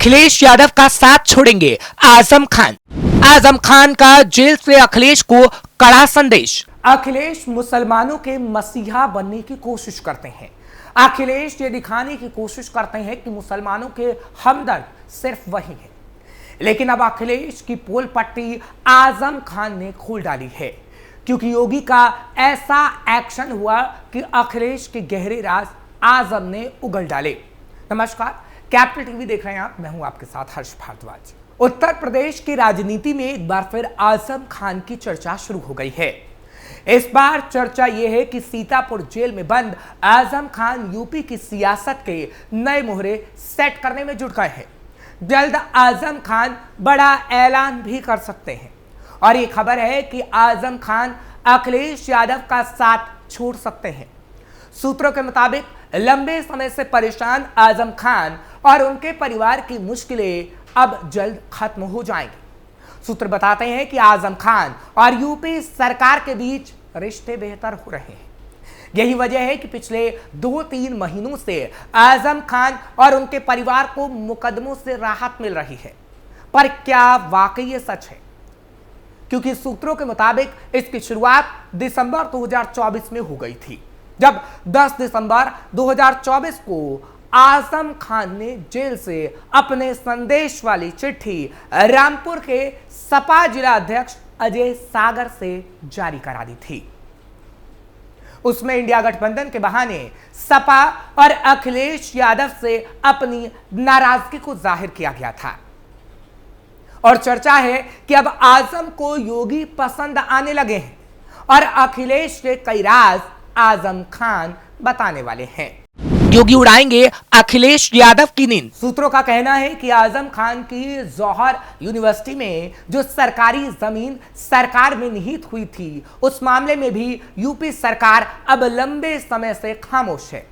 अखिलेश यादव का साथ छोड़ेंगे आजम खान। आजम खान का जेल से अखिलेश को कड़ा संदेश। अखिलेश मुसलमानों के मसीहा बनने की कोशिश करते हैं। अखिलेश ये दिखाने की कोशिश करते हैं कि मुसलमानों के हमदर्द सिर्फ वही है। लेकिन अब अखिलेश की पोल पट्टी आजम खान ने खोल डाली है, क्योंकि योगी का ऐसा एक्शन हुआ कि अखिलेश के गहरे राज आजम ने उगल डाले। नमस्कार, कैपिटल टीवी देख रहे हैं आप, मैं हूं आपके साथ हर्ष भारद्वाज। उत्तर प्रदेश की राजनीति में एक बार फिर आजम खान की चर्चा शुरू हो गई है। इस बार चर्चा यह है कि सीतापुर जेल में बंद आजम खान यूपी की सियासत के नए मोहरे सेट करने में जुट गए हैं। जल्द आजम खान बड़ा ऐलान भी कर सकते हैं और ये खबर है कि आजम खान अखिलेश यादव का साथ छोड़ सकते हैं। सूत्रों के मुताबिक लंबे समय से परेशान आजम खान और उनके परिवार की मुश्किलें अब जल्द खत्म हो जाएंगी। सूत्र बताते हैं कि आजम खान और यूपी सरकार के बीच रिश्ते बेहतर हो रहे हैं। यही वजह है कि पिछले 2-3 महीनों से आजम खान और उनके परिवार को मुकदमों से राहत मिल रही है। पर क्या वाकई ये सच है? क्योंकि सूत्रों के मुताबिक इसकी शुरुआत दिसंबर 2024 में हो गई थी, जब 10 दिसंबर 2024 को आजम खान ने जेल से अपने संदेश वाली चिट्ठी रामपुर के सपा जिला अध्यक्ष अजय सागर से जारी करा दी थी। उसमें इंडिया गठबंधन के बहाने सपा और अखिलेश यादव से अपनी नाराजगी को जाहिर किया गया था और चर्चा है कि अब आजम को योगी पसंद आने लगे हैं और अखिलेश के कई राज आजम खान बताने वाले हैं। योगी उड़ाएंगे अखिलेश यादव की नींद। सूत्रों का कहना है कि आजम खान की जौहर यूनिवर्सिटी में जो सरकारी जमीन सरकार में निहित हुई थी, उस मामले में भी यूपी सरकार अब लंबे समय से खामोश है।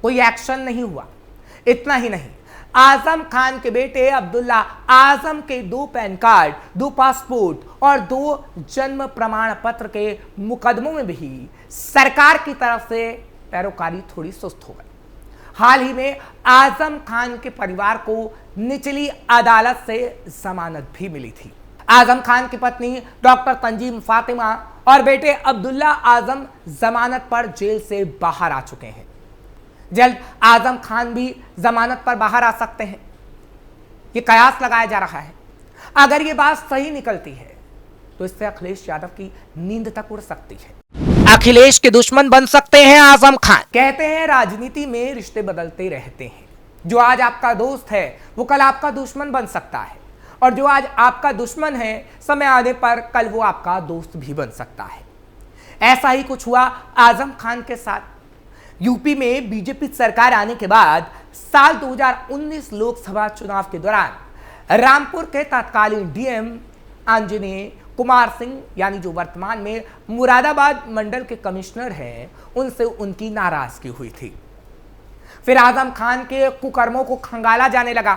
कोई एक्शन नहीं हुआ। इतना ही नहीं, आजम खान के बेटे अब्दुल्ला आजम के 2 पैन कार्ड, 2 पासपोर्ट और 2 जन्म प्रमाण पत्र के मुकदमों में भी सरकार की तरफ से पैरोकारी थोड़ी सुस्त हो गई। हाल ही में आजम खान के परिवार को निचली अदालत से जमानत भी मिली थी। आजम खान की पत्नी डॉक्टर तंजीम फातिमा और बेटे अब्दुल्ला आजम जमानत पर जेल से बाहर आ चुके हैं। जल्द आजम खान भी जमानत पर बाहर आ सकते हैं, ये कयास लगाया जा रहा है। अगर ये बात सही निकलती है तो इससे अखिलेश यादव की नींद तक उड़ सकती है। अखिलेश के दुश्मन बन सकते हैं आजम खान। कहते हैं राजनीति में रिश्ते बदलते रहते हैं। जो आज आपका दोस्त है वो कल आपका दुश्मन बन सकता है, और जो आज आपका दुश्मन है समय आने पर कल वो आपका दोस्त भी बन सकता है। ऐसा ही कुछ हुआ आजम खान के साथ। यूपी में बीजेपी सरकार आने के बाद साल 2019 लोकसभा चुनाव के दौरान रामपुर के तत्कालीन डीएम आंजनेय कुमार सिंह, यानी जो वर्तमान में मुरादाबाद मंडल के कमिश्नर हैं, उनसे उनकी नाराजगी हुई थी। फिर आजम खान के कुकर्मों को खंगाला जाने लगा।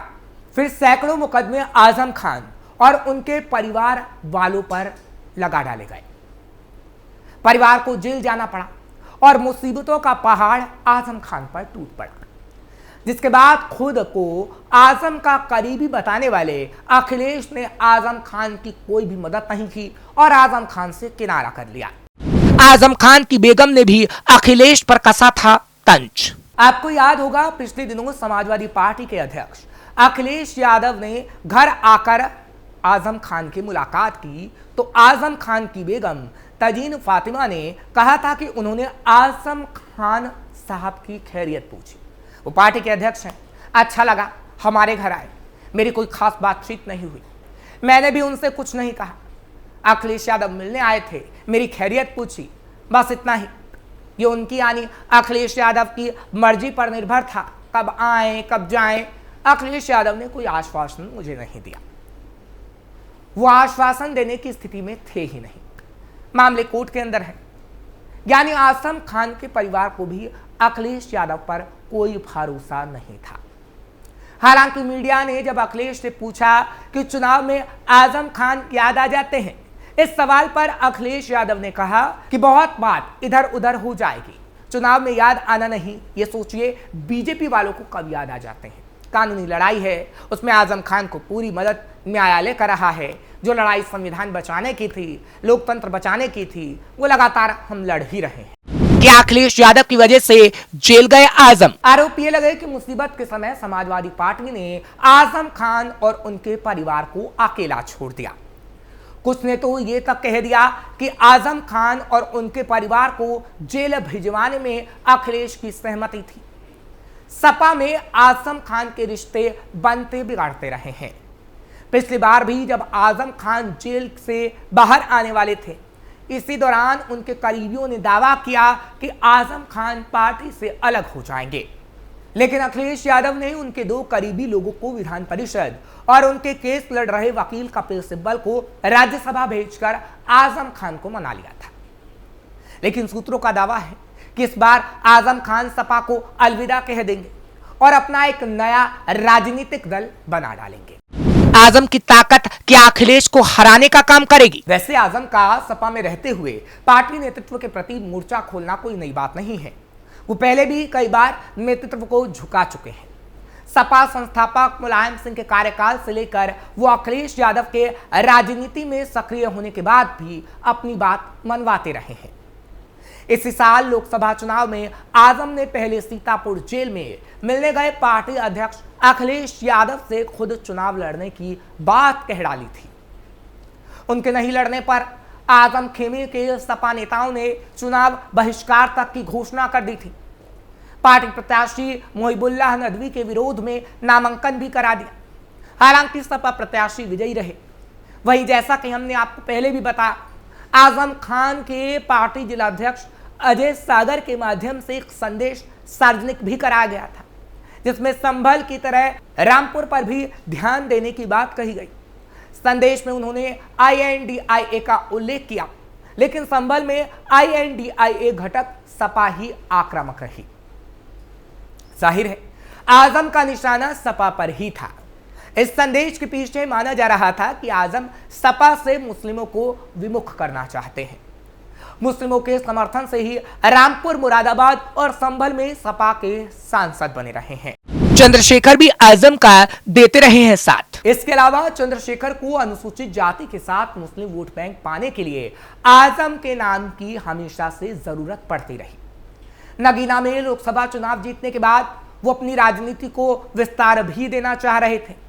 फिर सैकड़ों मुकदमे आजम खान और उनके परिवार वालों पर लगा डाले गए। परिवार को जेल जाना पड़ा और मुसीबतों का पहाड़ आजम खान पर टूट पड़ा, जिसके बाद खुद को आजम का करीबी बताने वाले अखिलेश ने आजम खान की कोई भी मदद नहीं की और आजम खान से किनारा कर लिया। आजम खान की बेगम ने भी अखिलेश पर कसा था तंज। आपको याद होगा, पिछले दिनों समाजवादी पार्टी के अध्यक्ष अखिलेश यादव ने घर आकर आजम खान की मुलाकात की तो आजम खान की बेगम तजीन फातिमा ने कहा था कि उन्होंने आजम खान साहब की खैरियत पूछी। वो पार्टी के अध्यक्ष हैं, अच्छा लगा, हमारे घर आए, मेरी कोई खास बातचीत नहीं हुई, मैंने भी उनसे कुछ नहीं कहा। अखिलेश यादव मिलने आए थे, मेरी खैरियत पूछी, बस इतना ही। ये उनकी यानी अखिलेश यादव की मर्जी पर निर्भर था, कब आए कब जाएं। अखिलेश यादव ने कोई आश्वासन मुझे नहीं दिया, वो आश्वासन देने की स्थिति में थे ही नहीं। मामले कोर्ट के अंदर है, यानी आजम खान के परिवार को भी अखिलेश यादव पर कोई भरोसा नहीं था। हालांकि मीडिया ने जब अखिलेश से पूछा कि चुनाव में आजम खान याद आ जाते हैं, इस सवाल पर अखिलेश यादव ने कहा कि बहुत बात इधर उधर हो जाएगी, चुनाव में याद आना नहीं, ये सोचिए बीजेपी वालों को कब याद आ जाते हैं। कानूनी लड़ाई है उसमें आजम खान को पूरी मदद न्यायालय कर रहा है। जो लड़ाई संविधान बचाने की थी, लोकतंत्र बचाने की थी, वो लगातार हम लड़ ही रहे हैं। क्या अखिलेश यादव की वजह से जेल गए आजम? आरोप ये लगे कि मुसीबत के समय समाजवादी पार्टी ने आजम खान और उनके परिवार को अकेला छोड़ दिया। कुछ ने तो ये तक कह दिया कि आजम खान और उनके परिवार को जेल भिजवाने में अखिलेश की सहमति थी। सपा में आजम खान के रिश्ते बनते बिगाड़ते रहे हैं। पिछली बार भी जब आजम खान जेल से बाहर आने वाले थे, इसी दौरान उनके करीबियों ने दावा किया कि आजम खान पार्टी से अलग हो जाएंगे, लेकिन अखिलेश यादव ने उनके 2 करीबी लोगों को विधान परिषद और उनके केस लड़ रहे वकील कपिल सिब्बल को राज्यसभा भेजकर आजम खान को मना लिया था। लेकिन सूत्रों का दावा है कि इस बार आजम खान सपा को अलविदा कह देंगे और अपना एक नया राजनीतिक दल बना डालेंगे। आजम की ताकत क्या अखिलेश को हराने का काम करेगी? वैसे आजम का सपा में रहते हुए पार्टी नेतृत्व के प्रति मोर्चा खोलना कोई नई बात नहीं है। वो पहले भी कई बार नेतृत्व को झुका चुके हैं। सपा संस्थापक मुलायम सिंह के कार्यकाल से लेकर वो अखिलेश यादव के राजनीति में सक्रिय होने के बाद भी अपनी बात मनवाते रहे हैं। इसी साल लोकसभा चुनाव में आजम ने पहले सीतापुर जेल में मिलने गए पार्टी अध्यक्ष अखिलेश यादव से खुद चुनाव लड़ने की बात कह डाली थी। उनके नहीं लड़ने पर आजम खेमे के सपा नेताओं ने चुनाव बहिष्कार तक की घोषणा कर दी थी। पार्टी प्रत्याशी मोहिबुल्लाह नदवी के विरोध में नामांकन भी करा दिया। हालांकि सपा प्रत्याशी विजयी रहे। वहीं जैसा कि हमने आपको पहले भी बताया, आजम खान के पार्टी जिलाध्यक्ष अजय सागर के माध्यम से एक संदेश सार्वजनिक भी कराया गया था, जिसमें संभल की तरह रामपुर पर भी ध्यान देने की बात कही गई। संदेश में उन्होंने INDIA का उल्लेख किया, लेकिन संभल में INDIA घटक सपा ही आक्रामक रही। जाहिर है आजम का निशाना सपा पर ही था। इस संदेश के पीछे माना जा रहा था कि आजम सपा से मुस्लिमों को विमुख करना चाहते हैं। मुस्लिमों के समर्थन से ही रामपुर, मुरादाबाद और संभल में सपा के सांसद बने रहे हैं। चंद्रशेखर भी आजम का देते रहे हैं साथ। इसके अलावा चंद्रशेखर को अनुसूचित जाति के साथ मुस्लिम वोट बैंक पाने के लिए आजम के नाम की हमेशा से जरूरत पड़ती रही। नगीना में लोकसभा चुनाव जीतने के बाद वो अपनी राजनीति को विस्तार भी देना चाह रहे थे।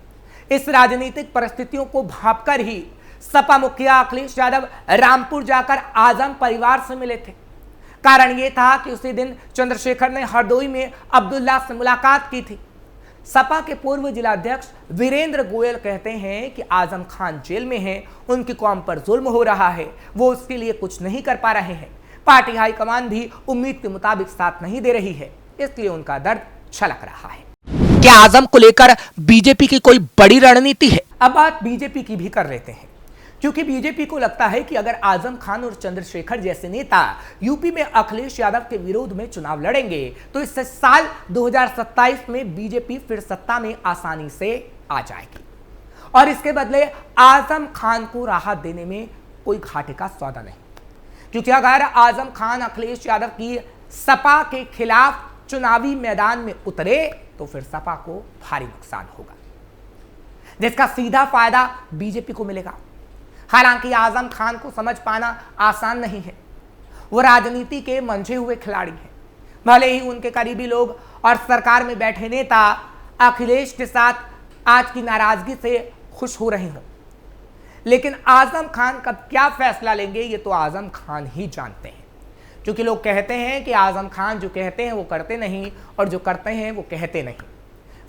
इस राजनीतिक परिस्थितियों को भांपकर ही सपा मुखिया अखिलेश यादव रामपुर जाकर आजम परिवार से मिले थे। कारण यह था कि उसी दिन चंद्रशेखर ने हरदोई में अब्दुल्ला से मुलाकात की थी। सपा के पूर्व जिलाध्यक्ष वीरेंद्र गोयल कहते हैं कि आजम खान जेल में हैं, उनकी कौम पर जुल्म हो रहा है, वो उसके लिए कुछ नहीं कर पा रहे हैं। पार्टी हाईकमान भी उम्मीद के मुताबिक साथ नहीं दे रही है, इसलिए उनका दर्द छलक रहा है। क्या आजम को लेकर बीजेपी की कोई बड़ी रणनीति है? अब बात बीजेपी की भी कर लेते हैं, क्योंकि बीजेपी को लगता है कि अगर आजम खान और चंद्रशेखर जैसे नेता यूपी में अखिलेश यादव के विरोध में चुनाव लड़ेंगे तो इससे साल 2027 में बीजेपी फिर सत्ता में आसानी से आ जाएगी और इसके बदले आजम खान को राहत देने में कोई घाटे का सौदा नहीं। क्योंकि अगर आजम खान अखिलेश यादव की सपा के खिलाफ चुनावी मैदान में उतरे तो फिर सपा को भारी नुकसान होगा, जिसका सीधा फायदा बीजेपी को मिलेगा। हालांकि आजम खान को समझ पाना आसान नहीं है। वो राजनीति के मंझे हुए खिलाड़ी हैं। भले ही उनके करीबी लोग और सरकार में बैठे नेता अखिलेश के साथ आज की नाराजगी से खुश हो रहे हों, लेकिन आजम खान कब क्या फैसला लेंगे ये तो आजम खान ही जानते हैं। क्योंकि लोग कहते हैं कि आजम खान जो कहते हैं वो करते नहीं और जो करते हैं वो कहते नहीं।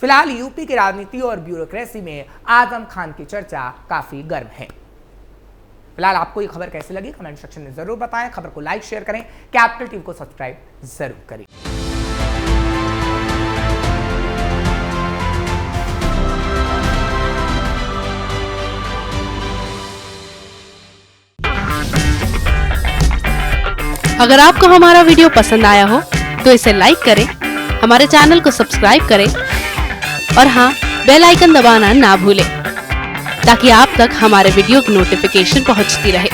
फिलहाल यूपी की राजनीति और ब्यूरोक्रेसी में आजम खान की चर्चा काफी गर्म है। फिलहाल आपको ये खबर कैसी लगी कमेंट सेक्शन में जरूर बताएं। खबर को लाइक शेयर करें, कैपिटल टीवी को सब्सक्राइब जरूर करें। अगर आपको हमारा वीडियो पसंद आया हो तो इसे लाइक करें, हमारे चैनल को सब्सक्राइब करें और हाँ, बेल आइकन दबाना ना भूलें ताकि आप तक हमारे वीडियो की नोटिफिकेशन पहुंचती रहे।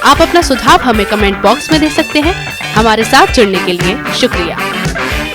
आप अपना सुझाव हमें कमेंट बॉक्स में दे सकते हैं। हमारे साथ जुड़ने के लिए शुक्रिया।